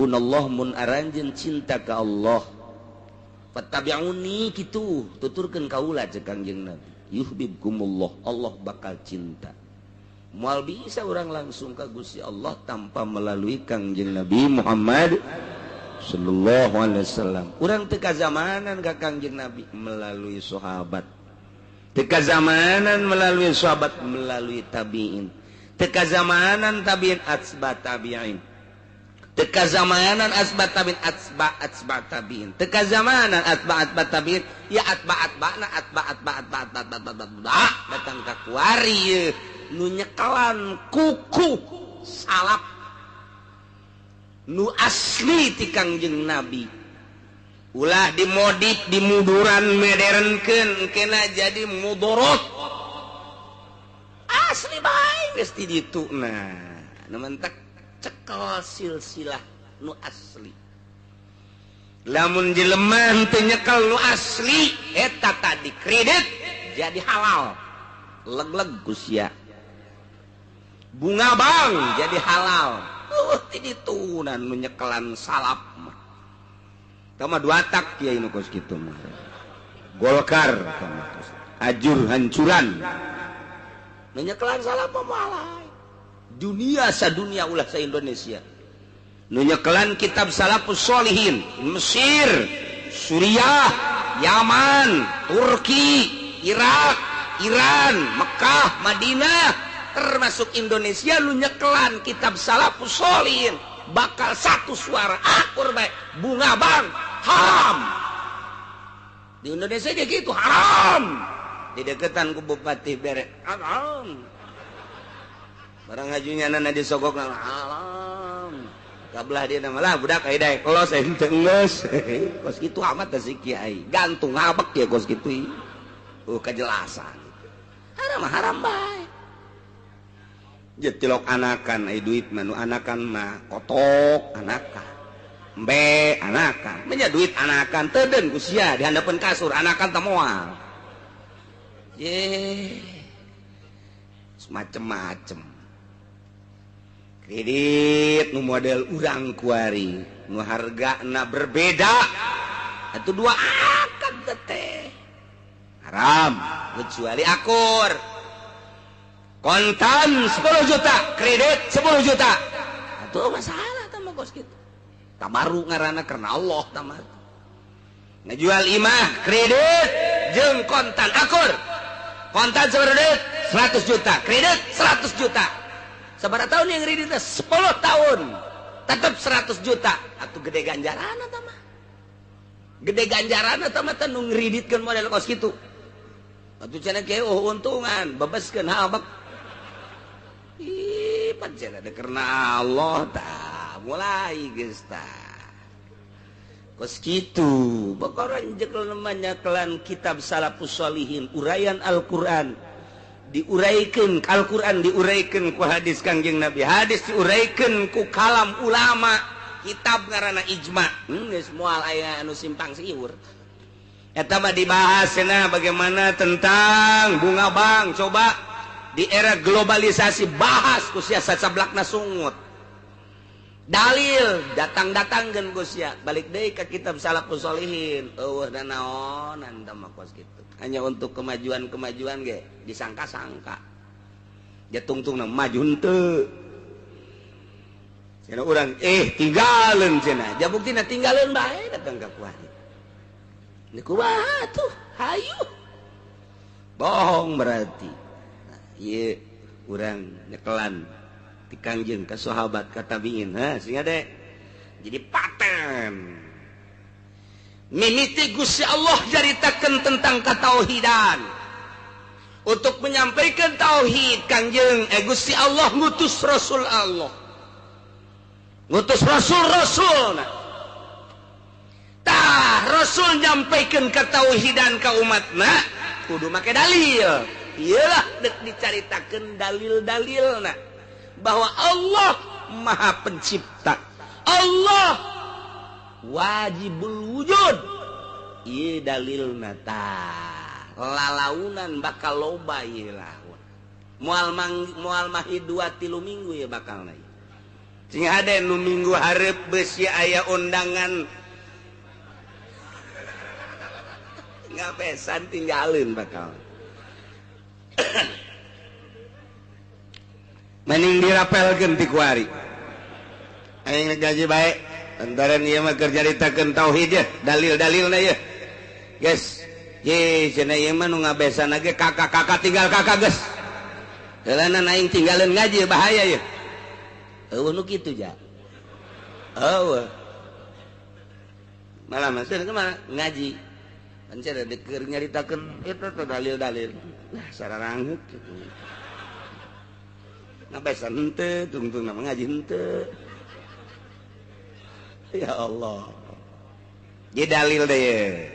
yuhibbunallah mun aranjeun cinta ka Allah fattabi'uni kitu tuturkeun kaula cek Kangjeng Nabi yuhibbukumullah Allah bakal cinta moal bisa orang langsung ka Gusti Allah tanpa melalui Kangjeng Nabi Muhammad sallallahu alaihi wasallam. Urang teu kazamanan ka Kangjeng Nabi melalui sahabat. Teu kazamanan melalui sahabat melalui tabi'in. Teu kazamanan tabi'in atsba tabi'in. Teu kazamanan asba tabi'in atsba tabi'in. Teu kazamanan atba tabi'in ya atba'na datang ka kuari nu nyekelan kuku salap nu asli ti Kangjeng Nabi ulah dimodif dimuduran modernkeun kena jadi mudorot asli bae geus ti ditu nah mentak cekel silsilah nu asli lamun jelema teu nyekel nu asli eta tadi kredit jadi halal leg-leg Gusia bunga bang jadi halal itu dan nyekelan salap mah tama dua tak kiai nu kos kitu mah Golkar ajur hancuran nyekelan salap mah malai dunia sadunia ulah sa Indonesia nu nyekelan kitab salafus sholihin Mesir Suriah Yaman Turki Irak Iran Mekah Madinah termasuk Indonesia lu nyekelan kitab salafus sholihin bakal satu suara akur baik bunga bang haram di Indonesia aja gitu haram di deketan ku bupati bere haram barang ngajunya nana disogok nana haram kabelah dia nama lah budak ai daek los ente geus kos kitu amat teh si kiai gantung ngabek dia kos kitu kejelasan haram bae jetilok anakan ai duit mah nu anakan mah kotok anakan embe anakan nya duit anakan teudeun ku sia di handapeun kasur anakan teh moal ye macem-macem kredit nu model urang kuari nu hargana berbeda atuh dua akad teh haram kecuali akur kontan 10 juta kredit 10 juta atuh masalah tah mah kos kitu tabaru ngaranna karena Allah tah ngajual imah kredit jeung kontan akur kontan sabaraha duit 100 juta kredit 100 juta sabaraha tahun yang kredit 10 tahun tetep 100 juta atuh gede ganjaranna tah mah gede ganjaranna tah mah teh nu ngriditkeun model kos kitu atuh cenah kieu untungan bebeskeun habak ih pancen ada karena Allah tah mulai geus tah kos kitu bakaran jekel namanya kelan kitab salafus sholihin uraian Al-Qur'an diuraikan Al-Qur'an diuraikan ku hadis Kangjeng Nabi hadis diuraikan ku kalam ulama kitab ngaranna ijma geus moal aya anu simpang siur eta mah dibahas cenah bagaimana tentang bunga bang coba di era globalisasi bahas ku sia sacablakna sungut dalil datang-datangkeun ku sia balik deui ka kitab salafus sholihin eueuh dan naonan tah mah kos kitu hanya untuk kemajuan ge disangka-sangka ya tungtungna maju henteu cenah urang tinggalin cenah ja buktina tinggalin bae datang ka kuari niku bae tuh hayu bohong berarti ieu urang nyekelan ti Kangjeng ka sahabat ka tabiin sehingga deh jadi paten mimiti Gusti Allah jaritakeun tentang katauhidan untuk menyampaikan tauhid Kangjeng Gusti Allah ngutus Rasul Allah ngutus Rasul tah Rasul nyampaikan katauhidan ka umatna kudu make dalil iyalah dek dicaritakeun dalil-dalilna bahwa Allah Maha Pencipta Allah wajibul wujud ieu dalilna tah lalaunan bakal loba ieu lah moal mahid 2-3 minggu ya bakal naik ada nu minggu hareup besi aya undangan ngapesan tinggalin bakal mending dirapelkeun ti kuari aing gaji bae antaran ieu mah keur caritakeun tauhid ya dalil-dalilna ya guys ye cenah ieu mah nu ngabesan ge kakak-kakak tinggal kakak geus heulana aing tinggalin ngaji bahaya ya eueuh nu kitu ja eueuh malah masih kemana ngaji pancen ada keur nyaritakeun eta teh dalil-dalil nah sararangheuk kitu ngabesan henteu tungtung nama ngaji henteu ya Allah ye dalil deh ye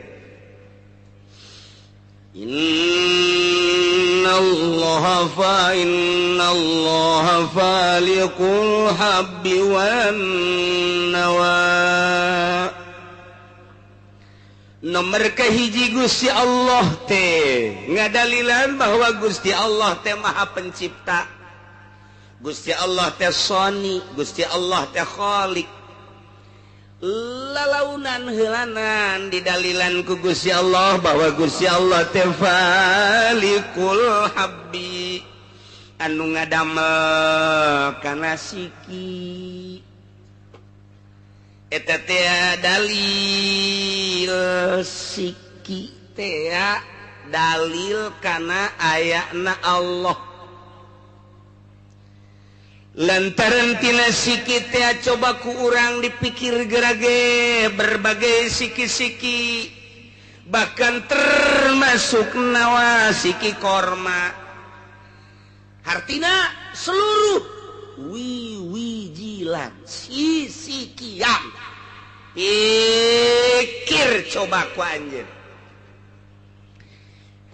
innallaha faliqul habbi wan nawa nomor kahiji Gusti Allah teh ngadalilan bahwa Gusti Allah teh maha pencipta Gusti Allah teh Sani Gusti Allah teh Khaliq lalaunan heulanan didalilan ku Gusti Allah bahwa Gusti Allah teh falikul habbi anu ngadamel kana siki eta teh dalil siki teh dalil kana ayana Allah lantaran tina siki teh coba ku urang dipikir gerage berbagai siki-siki bahkan termasuk nawa siki korma artina seluruh wiwijilan sisikian pikir coba ku anjeun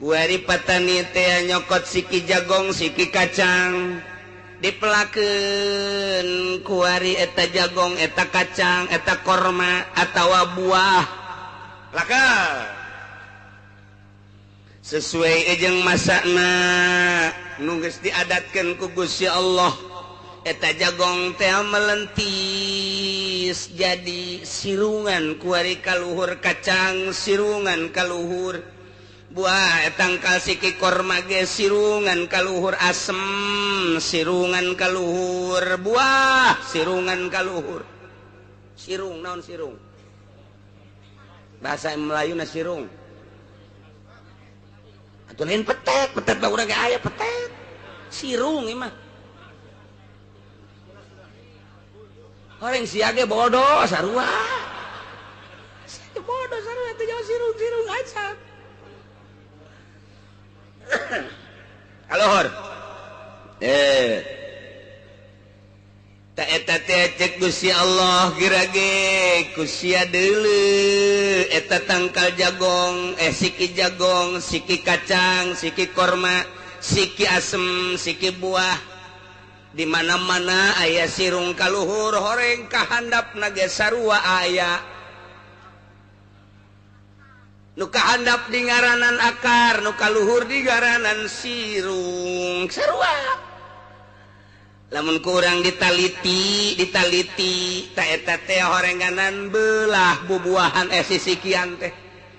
kuari patani teh nyokot siki jagong siki kacang dipelakeun kuari eta jagong eta kacang eta korma atawa buah laka sesuai jeung masana nu geus diadatkeun ku Gusti Allah eta jagong teh melentis jadi sirungan kuari kaluhur kacang sirungan kaluhur buah tangkal siki korma ge sirungan kaluhur asem sirungan kaluhur buah sirungan kaluhur sirung naon sirung bahasa Melayuna sirung atuh lain petet petet mah urang ge aya petet sirung ieu mah horeng sia ge bodoh sarua sia bodoh sarua teh jauh sirung aja Alohor ta eta teh cek Gusti Allah girage ku sia deuleu eta tangkal jagong siki jagong siki kacang siki korma siki asem siki buah di mana-mana aya sirung kaluhur horeng kahandapna ge sarua aya nu kahandap di ngaranan akar nu kaluhur di ngaranan sirung sarua lamun ku urang ditaliti ta eta teh horenganan belah bubuahan sisikian teh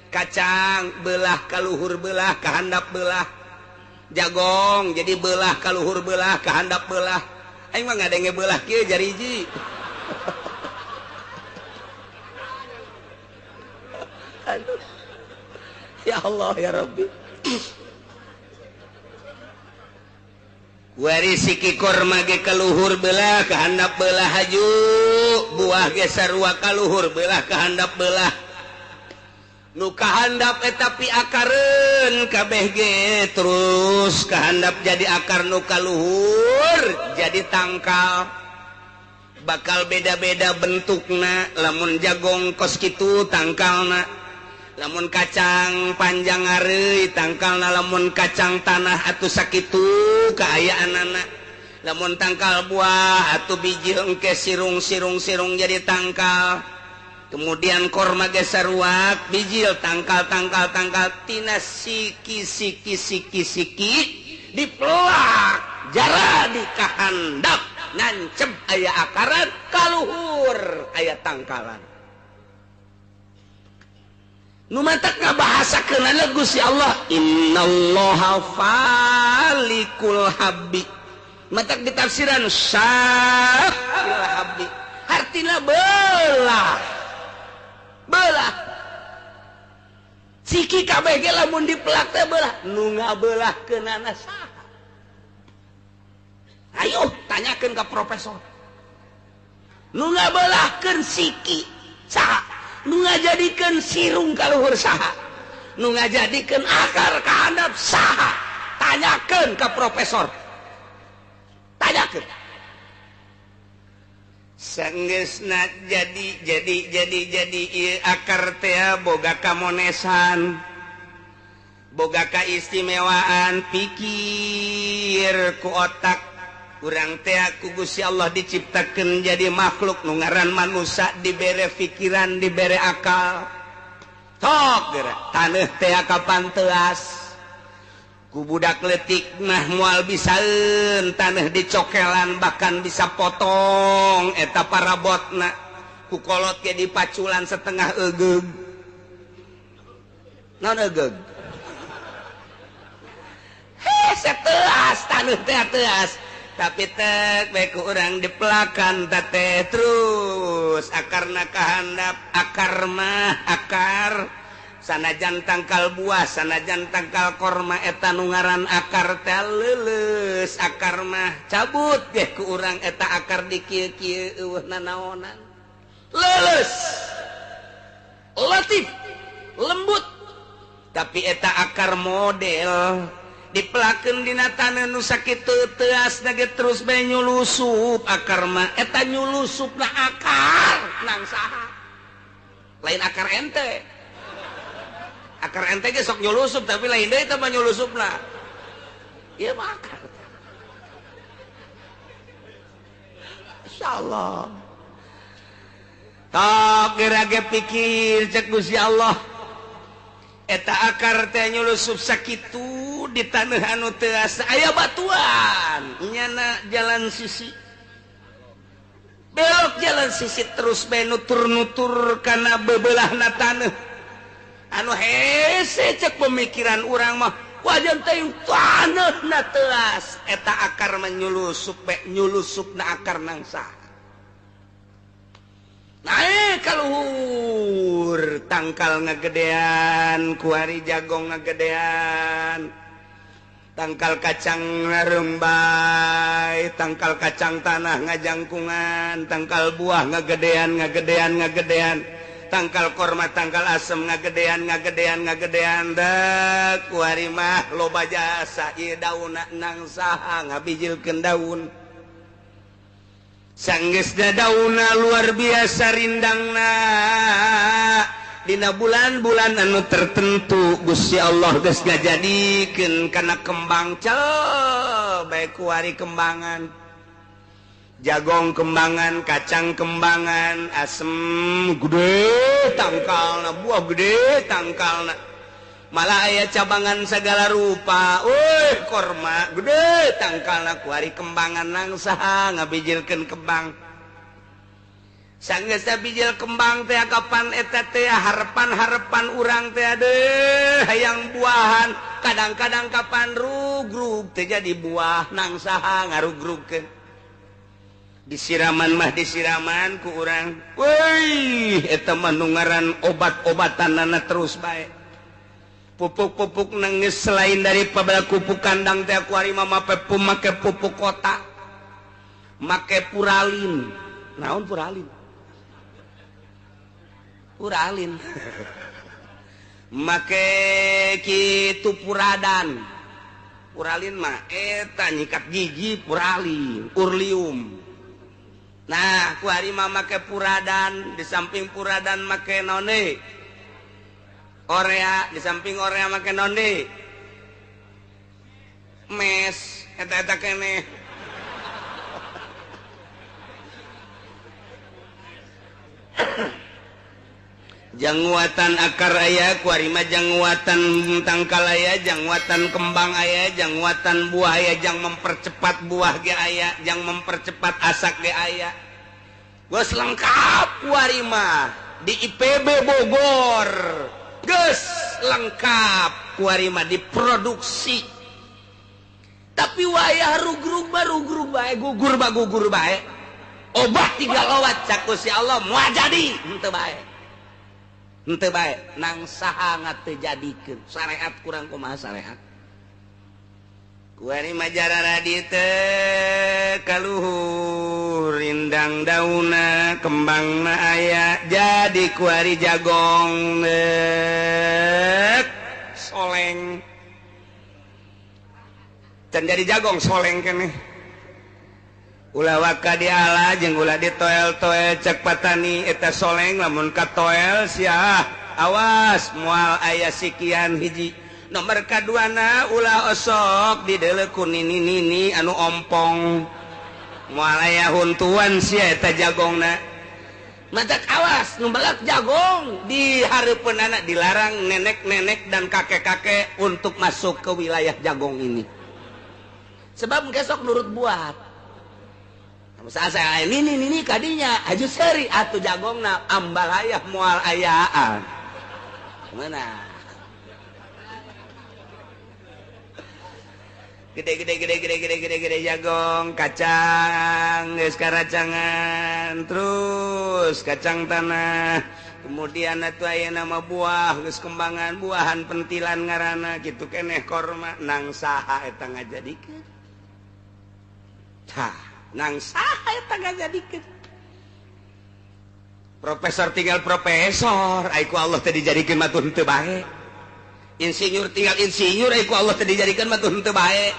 kacang belah kaluhur belah kahandap belah jagong jadi belah kaluhur belah kahandap belah aing mah ngadenge belah kieu jariji aduh ya Allah ya Rabbi kuari siki korma ge kaluhur belah kahandap belah haju buah ge sarua kaluhur belah kahandap belah nu kahandap eta piakareun kabeh ge terus kahandap jadi akar nu kaluhur jadi tangkal bakal beda-beda bentukna lamun jagong kos kitu tangkalna lamun kacang panjang hareuy tangkalna lamun kacang tanah atuh sakitu kaayaanana lamun tangkal buah atuh biji engke sirung jadi tangkal kemudian korma ge saruak bijil tangkal tina siki dipelak jara dikahandap nancep aya akaran kaluhur aya tangkalan nu matak ngabahasakeun Gusti Allah innallaha falikul habbi matak ditafsiran syafil habbi artina belah siki kabeh ge lamun dipelak teh belah nu ngabelahkeunana saha ayo tanyakeun ka profesor nu ngabelahkeun siki saha nu ngajadikeun sirung ka luhur saha nu ngajadikeun akar ka handap saha tanyakeun ka profesor tanyakeun sanggeusna jadi ieu akar teh boga kamonesan boga kaistimewaan pikir ku otak urang teh ku Gusti Allah diciptakeun jadi makhluk nu ngaran manusia dibere pikiran dibere akal tok geura taneuh teh kapan teuas ku budak leutik mah moal bisaeun taneuh dicokelan bahkan bisa potong eta parabotna ku kolot ge dipaculan setengah egeug naon egeug seteuas taneuh teh teuas tapi tek bae ku urang dipelakan teh terus akarna kahandap akar mah akar sanajan tangkal buah sanajan tangkal korma eta nu ngaran akar teh leuleus akar mah cabut ge ku urang eta akar di kieu-kieu eueuh nanaonan leuleus latif lembut tapi eta akar model dipelakeun dina taneuh nu sakitu teuasna ge terus bae nyulusup akar mah eta nyulusupna akar nang saha lain akar ente akar ente ge sok nyulusup tapi lain deui teh mah nyulusupna ieu mah akar insyaallah tak geura ge pikir cek Gusti Allah eta akar teh nyulusup sakitu di taneuh anu teu asa aya batuan nyana jalan sisi belok jalan sisi terus bae nutur-nutur kana bebelahna taneuh anu hese cek pemikiran urang mah wajan teh taneuhna teuas eta akar menyulusup bae nyulusupna akar nang saha naik kaluhur tangkal ngagedean kuari jagong ngagedean tangkal kacang ngarembay tangkal kacang tanah ngajangkungan tangkal buah ngagedean tangkal korma tangkal asem ngagedean da kuari mah loba jasa ieu daunna nang saha ngabijilkeun daun sanggeusna daunna luar biasa rindangna dina bulan-bulan anu tertentu Gusti Allah geus ngajadikeun kana kembang bae kuari kembangan jagong kembangan kacang kembangan asem gede tangkalna buah gede tangkalna malah aya cabangan segala rupa korma gede tangkalna kuari kembangan nang saha ngabijilkeun kembang sanggeus bijil kembang teh kapan eta teh harepan urang teh adeuh hayang buahan kadang-kadang kapan rugrug teh jadi buah nang saha ngarugrugkeun disiraman mah disiraman ku urang weuy eta mah nu ngaran obat-obatanna terus bae pupuk-pupuk nangis selain dari pabala pupuk kandang teh kuari mama pepu make pupuk kota make puralin naon puralin make kitu puralin mah eta nyikat gigi puralin urlium nah kuari mama make puradan di samping puradan make none Orea di samping Orea make nonde mes eta kene Janguatan akar aya, kuarima janguatan tangkal aya, janguatan kembang aya, janguatan buah aya, jang mempercepat buah ge aya, jang mempercepat asak ge aya. Geus lengkap kuarima di IPB Bogor. Geus lengkap kuarima diproduksi. Tapi wayah rugrug bae, gugur bae. Obat 3 lowat cak Gusti Allah moal jadi henteu bae. Henteu bae nang saha ngatejadikeun syariat kurang kumaha syariat kuari majarara di teu kaluhur rindang dauna kembangna aya jadi kuari jagong deuk soleng can jadi jagong soleng keneh ulah waka diala jeung ulah ditoel-toel cek patani eta soleng lamun katoel sia awas moal aya sikian hiji nomor kaduana ulah osok dideuleu ku nini-nini anu ompong moal aya huntuan sia eta jagongna matak awas nu balak jagong di hareupeunana dilarang nenek-nenek dan kakek-kakek untuk masuk ke wilayah jagong ini sebab besok nurut buat saya ini kadinya aju seri atuh jagongna ambal hayah moal ayaan mana gede jagong kacang geus karacangan terus kacang tanah kemudian atuh aya nama buah geus kembangan buahan pentilan ngaranna kitu keneh korma nang saha eta ngajadikeun tah nang saha eta ngajadikeun profesor tinggal profesor ai ku Allah teh dijadikeun mah tuh henteu bae insinyur tinggal insinyur ai ku Allah teh dijadikeun mah tuh henteu bae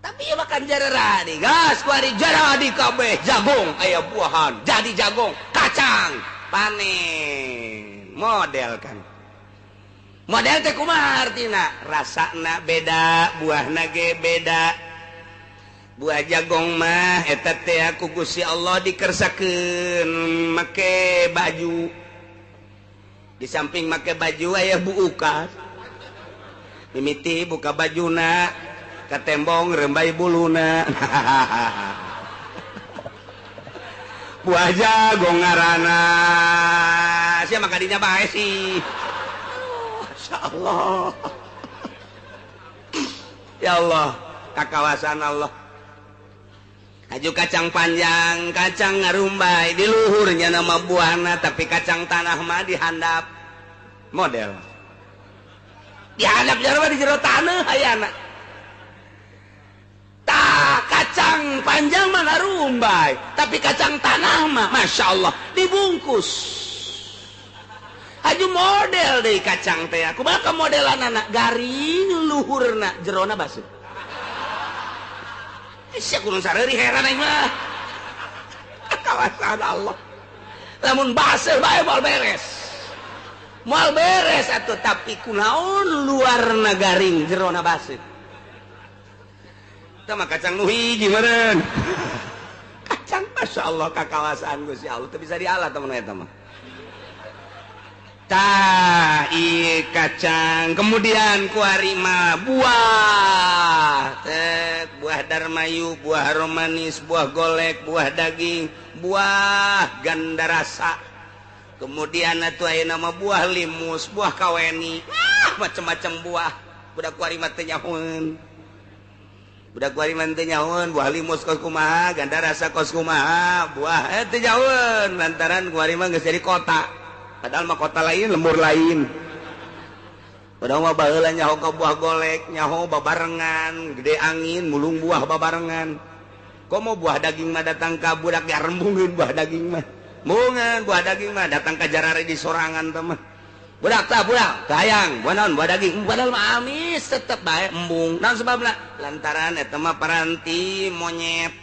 tapi ieu makan jarara di gas ku ari jarara di kabeh jagung aya buahan jadi jagung kacang panen model kan model teh kumaha artina rasana beda buahna ge beda buah jagong mah eta teh ku Gusti Allah dikersakeun make baju di samping make baju aya buukan mimiti buka bajuna ka tembong rembay buluna buah jagong ngaranna sia maka dinya bae sih masyaallah ya Allah kakawasan Allah aju kacang panjang kacang ngarumbai di luhurnya nama buahna tapi kacang tanah mah dihandap model dihandap jarwa di jero tanah hayana tah kacang panjang mah ngarumbai tapi kacang tanah mah Masya Allah dibungkus aju model deh kacang teh kumaha modelan anak garing luhurna jerona basuh sia kurang sareri heran aing mah kawasan Allah lamun baseuh bae moal beres atuh tapi kunaon luarna garing jerona baseuh tah mah kacang nu hiji meureun kacang masyaallah kakawasan Gusti Allah teu bisa dialah temen eta mah tah ieu kacang kemudian kuari mah buah buah darmayu buah romanis buah golek buah daging buah ganda rasa kemudian atuh aya nama buah limus buah kaweni macam-macam buah budak kuari mah teu nyahoeun budak kuari mah teu nyahoeun buah limus kos kumaha ganda rasa kos kumaha buah teu nyahoeun lantaran kuari mah geus jadi kota padahal mah kota lain lembur lain padahal mah baheula nyaho ka buah golek nyaho babarengan gede angin mulung buah babarengan komo buah daging mah datang ka budak ya rembungeun buah daging mah mungeun buah daging mah datang ka jarare di sorangan teh mah budak tah budak hayang buah naon buah daging padahal mah amis tetep bae embung naon sebabna lantaran eta mah paranti monyet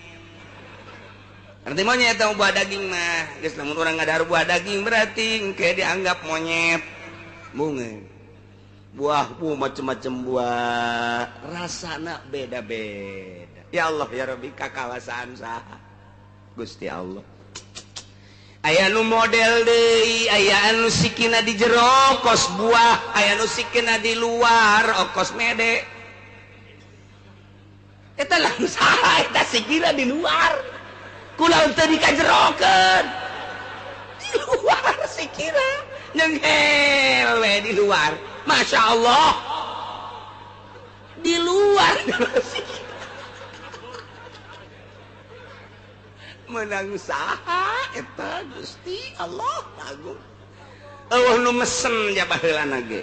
arti monyet eta buah daging mah geus lamun urang ngadahar buah daging berarti engke dianggap monyet mungeun buah macam-macam buah rasana beda-beda ya Allah ya Rabbi kakawasaan saha Gusti Allah aya nu model deui aya anu sikina di jero kos buah aya nu sikina di luar kos mede eta lamun saha eta sikina di luar kunaon teu dikajerokeun di luar sikina nyenghel we di luar Masya Allah di luar menang saha eta Gusti Allah agung eueuh nu mesen ja baheulana ge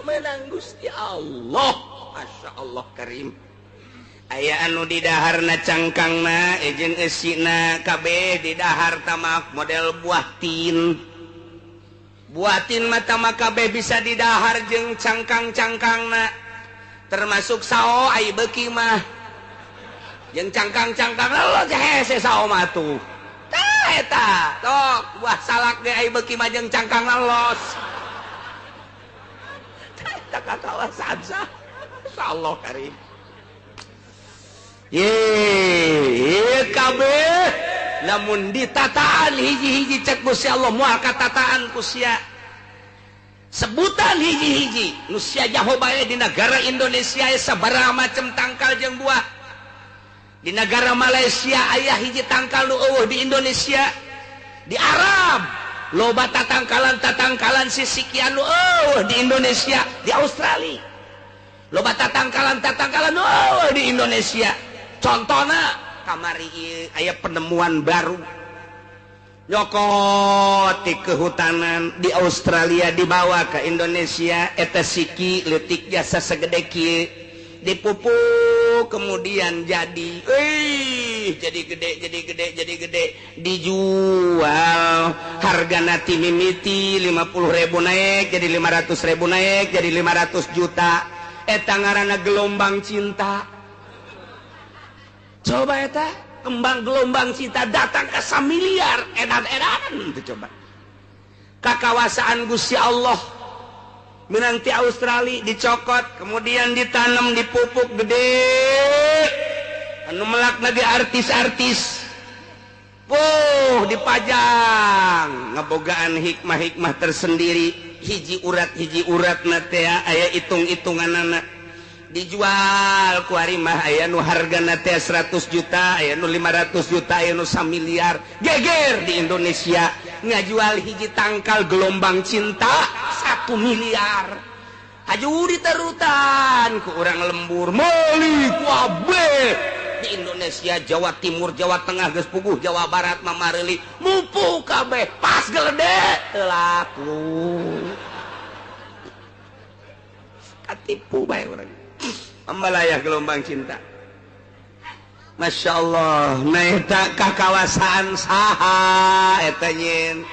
menang Gusti Allah Masya Allah karim aya anu di daharna cangkangna jeung eusina kabeh di dahar tamak model buah tin mata kabeh bisa di dahar jeung cangkang-cangkangna termasuk sao ai beuki mah jeung cangkang-cangkangna lo hese sao mah tuh tah eta tok buah salak ge ai beuki mah jeung cangkangna los tah eta kakawasan sah insyaallah karim ye kabeh lamun ditataan hiji-hiji cek Gusti Allah moal katataan ku sia sebutan hiji-hiji nu sia jaho bae di negara Indonesia sabaraha macam tangkal jeung buah di negara Malaysia aya hiji tangkal nu eueuh di Indonesia di Arab loba tatangkalan sisikian nu eueuh di Indonesia di Australia loba tatangkalan nu eueuh di Indonesia contohna kamari aya penemuan baru nyokot di kehutanan di Australia dibawa ke Indonesia eta siki leutik jasa segede kieu dipupuk kemudian jadi gede dijual hargana ti mimiti 50.000 naik jadi 500.000 naik jadi 500 juta eta ngaranna gelombang cinta coba eta kembang gelombang cinta datang ke 1 miliar edan-edan itu coba kakawasaan Gusti Allah menanti Australia dicokot kemudian ditanam dipupuk gede anu melak lagi artis-artis dipajang ngebogaan hikmah-hikmah tersendiri hiji urat nate aya hitung-hitunganana dijual ku ari mah aya nu hargana teh 100 juta aya nu 500 juta aya nu 1 miliar geger di Indonesia ngajual hiji tangkal gelombang cinta 1 miliar haju diterutan ku urang lembur meuli ku abeh di Indonesia Jawa Timur Jawa Tengah geus puguh Jawa Barat mamareuli mumpuk kabeh pas geledek teu laku katipu bae urang Ambalayah gelombang cinta Masya Allah nah eta kakawasaan saha eta nyen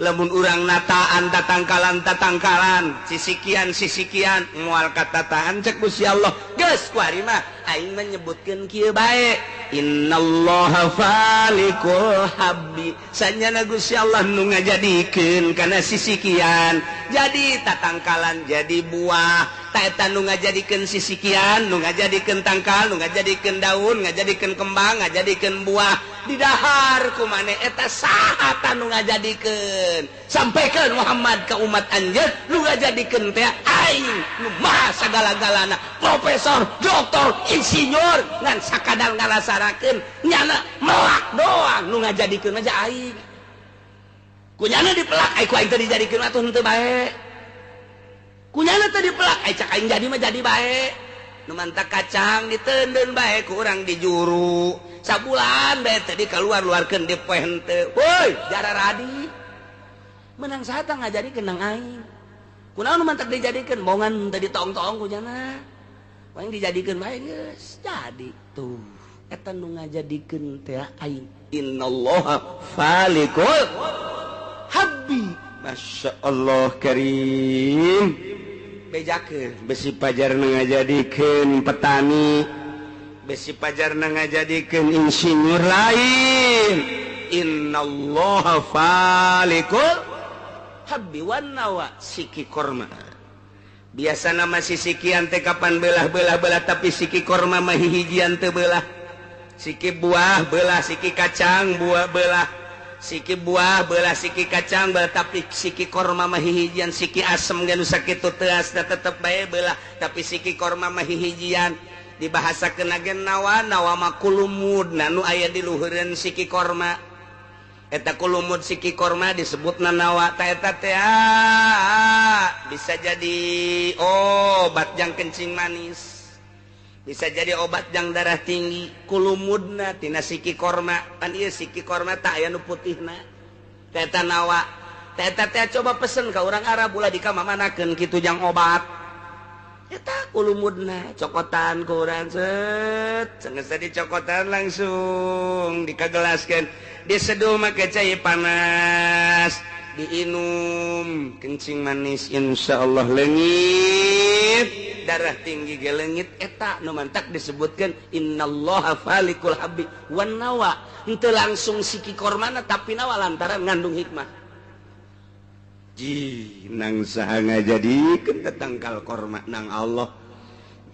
lamun urang nataan tatangkalan sisikian moal katataan cek Gusti Allah geus kuari mah aing menyebutkeun kieu bae innallaha falikul habbi sanyana Gusti Allah nu ngajadikeun kana sisikian jadi tatangkalan jadi buah ta eta nu ngajadikeun sisikian nu ngajadikeun tangkal nu ngajadikeun daun ngajadikeun kembang ngajadikeun buah di dahar kumane eta saha ta nu ngajadikeun sampaikan Muhammad ka umat anjeun nu ngajadikeun teh aing nu maha sagala-galana profesor doktor insinyur ngan sakadar ngalasarakeun nyana melak doang nu ngajadikeun aja aing kunyana dipelak ai ku aing teh dijadikeun atuh henteu bae kunyana teh dipelak ai cak aing jadi mah jadi bae nu mantap kacang diteundeun bae ku urang di juru sabulan bae teh dikaluar-luarkeun di poe henteu woi jara radi menang saha tah ngajadikeun nang aing kunaon nu mantap dijadikeun bongan teh ditong-tong kunyana aing dijadikeun bae geus jadi tuh eta nu ngajadikeun teh aing innallaha falikul habbi Masya Allah karim bejakeun besi pajarna ngajadikeun petani besi pajarna ngajadikeun insinyur lain innallaha falikul habbi wan nawa siki korma biasa nama sisikian teh kapan belah tapi siki korma mah hijian teu belah siki buah belah siki kacang buah belah siki buah belah siki kacang belah tapi siki korma mah hijian siki asem ganu sakitu teas da tetep bae belah tapi siki korma mah hijian dibahasakeun agen nawa mah kulumud nu aya di luhureun siki korma eta kulumud siki korma disebutna nawa ta eta teh bisa jadi obat jang kencing manis bisa jadi obat jang darah tinggi kulumudna tina siki korma kan ieu siki korma tak aya nu putihna eta nawa eta teh coba pesen ka urang Arab ulah dikamamanakeun kitu jang obat eta kulumudna cokotan ku urang set geus dicokotan langsung dikagelaskeun diseduh make cai panas diinum kencing manis insyaallah leungit darah tinggi ge leungit eta nu mantak disebutkeun innallaha falikul habbi wan nawa henteu langsung siki kormana tapi nawa lantaran ngandung hikmah ji nang saha ngajadikeun tangkal korma nang Allah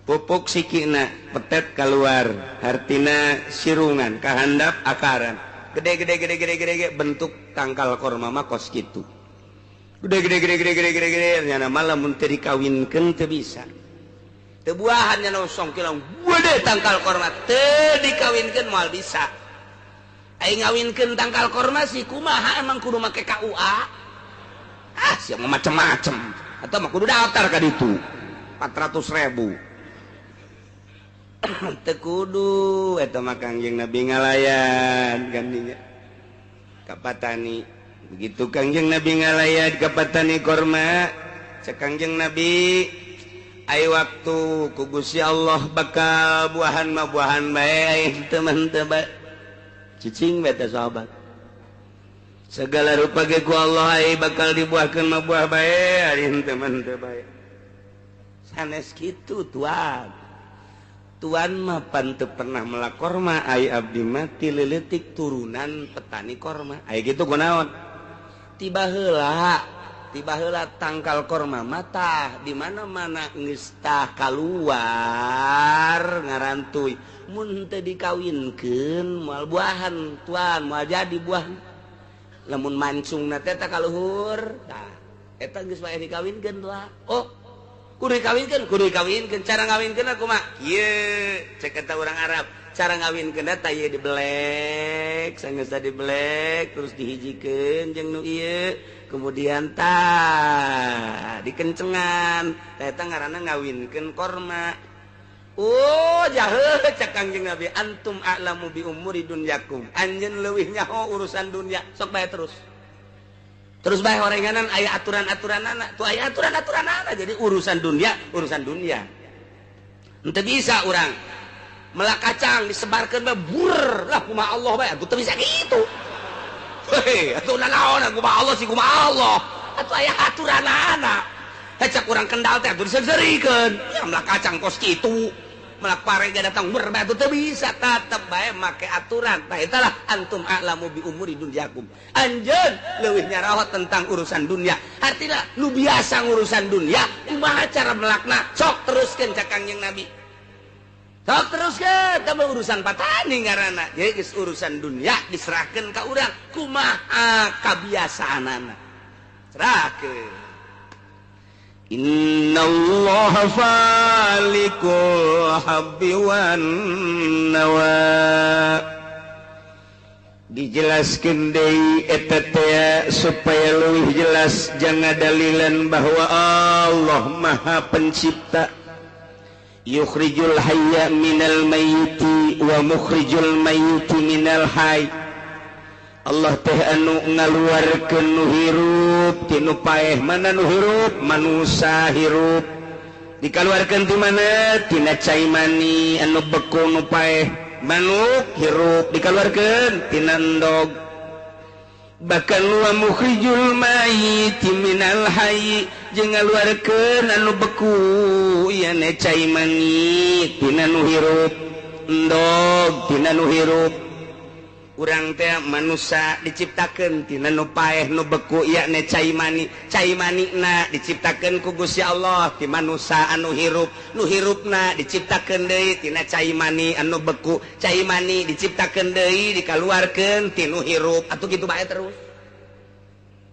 pupuk sikina petet keluar hartina sirungan kahandap akaran gede bentuk tangkal korma mah kos kitu gede nyana malam mun teu dikawinkeun teu bisa teu buahan nya nosong kilang gede tangkal korma teu dikawinkeun moal bisa ai ngawinkeun tangkal korma si kumaha emang kudu make KUA siapa macem-macem atau mah kudu daftar ka ditu 400.000 teu kudu eta mah Kangjeng Nabi ngalayan gandinya ka Patani begitu Kangjeng Nabi ngalayan ka Patani korma cek Kangjeng Nabi ai waktu ku Gusti Allah bakal buahan mah buahan bae teman teu bae cicing bae teh sahabat segala rupa ge ku Allah ai bakal dibuahkeun mah buah bae ari teman teu bae sanes kitu Tuan mah pan teu pernah melak korma ai abdi mati leuletik turunan petani korma ai kitu kunaon tiba heula tangkal korma mata di mana-mana geus tah kaluar ngarantuy mun teu dikawinkeun moal buahan tuan moal jadi buah lamun mancungna teh tah kaluhur tah eta geus bae dikawinkeun tuan kudu dikawinkeun cara ngawinkeun kumaha ieu cek eta urang Arab cara ngawinkeun tah ieu dibelek sanggeus dibelek terus dihijikeun jeung nu ieu kemudian tah dikencengan tah eta ngaranna ngawinkeun korma jaheuh cek Kangjeng Nabi antum a'lamu bi umuri dunyakum anjeun leuwih nyaho urusan dunya sok bae terus bae horenganan aya aturan-aturanana tuh aya aturan-aturanana jadi urusan dunia henteu bisa urang melak kacang disebarkeun bae bur lah kumaha Allah bae atuh teu bisa kitu heuh atuh naon kumaha Allah sih kumaha Allah atuh aya aturanana cek urang Kendal teh atuh disegerikeun ya melak kacang kos kitu melak parega datang ber bae teu bisa tetep bae make aturan tah eta lah antum a'lamu bi umuri dunyakum anjeun leuwih nyaraos tentang urusan dunia artina lu biasa ngurusan dunia kumaha cara melakna sok teruskeun cak Kangjeng Nabi sok teruskeun teh urusan patani ngaranna jadi geus urusan dunia diserahkeun ka urang kumaha kabiasaanana serahkeun innallaha falikul habbi wan nawa dijelaskeun deui eta teh supaya leuwih jelas jangan dalilan bahwa Allah Maha Pencipta yukhrijul hayya minal mayyiti wa mukhrijul mayyiti minal hayy Allah teh anu ngaluarkeun nu hirup ti nu paeh mana nu hirup manusa hirup dikaluarkeun ti mana tina cai mani anu beku nu paeh manuk hirup dikaluarkeun tina endog bahkan wa mukhrijul mayyiti minal hayy jeung ngaluarkeun anu beku ieu ne cai mani tina nu hirup endog tina nu hirup urang teh manusia diciptakeun tina nu paeh nu beku yakni cai manina diciptakeun ku Gusti Allah ti manusia anu hirup nu hirupna diciptakeun deui tina cai mani anu beku cai mani diciptakeun deui dikaluarkeun ti nu hirup atuh kitu bae terus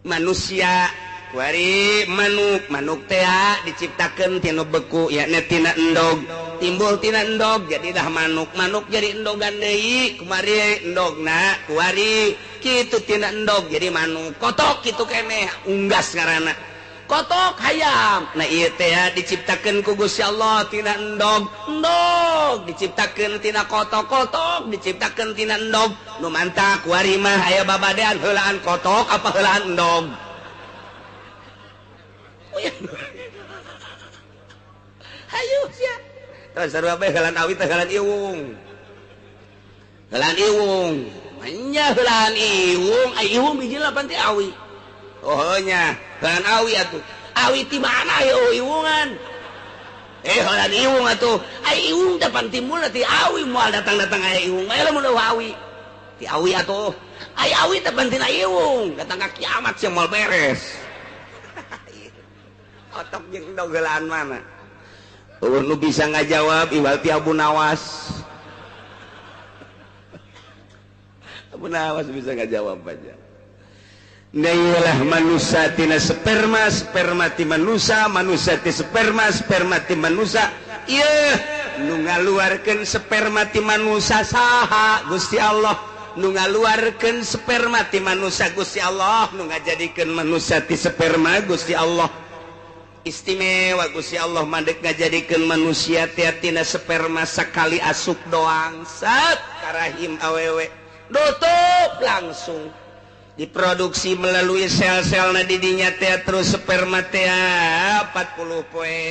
manusia kuari manuk teh diciptakeun tina beku yakni tina endog timbul tina endog jadi dah manuk jadi endogan deui kumari endogna kuari kitu tina endog jadi manuk kotok kitu keneh unggas ngaranna kotok hayam nah ieu teh diciptakeun ku Gusti Allah tina endog diciptakeun tina kotok diciptakeun tina endog nu mantah kuari mah aya babadean heulaan kotok apa heulaan endog hayu sia terus sarua bae heulaan awi teh heulaan iwung nya heulaan iwung ai iwung biji lapan teh awi oh nya heulaan awi atuh awi ti mana yo iwungan heulaan iwung atuh ai iwung depan timbul ti awi moal datang-datang aya iwung aya lamun awi ti awi atuh ai awi depan tina iwung datang ka kiamat sia moal beres otak jeung endog heulaan mana nu bisa ngajawab iwal ti Abu Nawas bisa ngajawab aja nailah manusia tina sperma ti manusia ti sperma ti manusia ieu nu ngaluarkeun sperma ti manusia saha Gusti Allah nu ngaluarkeun sperma ti manusia Gusti Allah nu ngajadikeun manusia ti sperma Gusti Allah istimewa Gusti Allah mandek ngajadikeun manusia tina sperma sakali asup doang sat karahim awewe tutup langsung diproduksi melalui sel-sel na didinya teh terus sperma teh 40 poe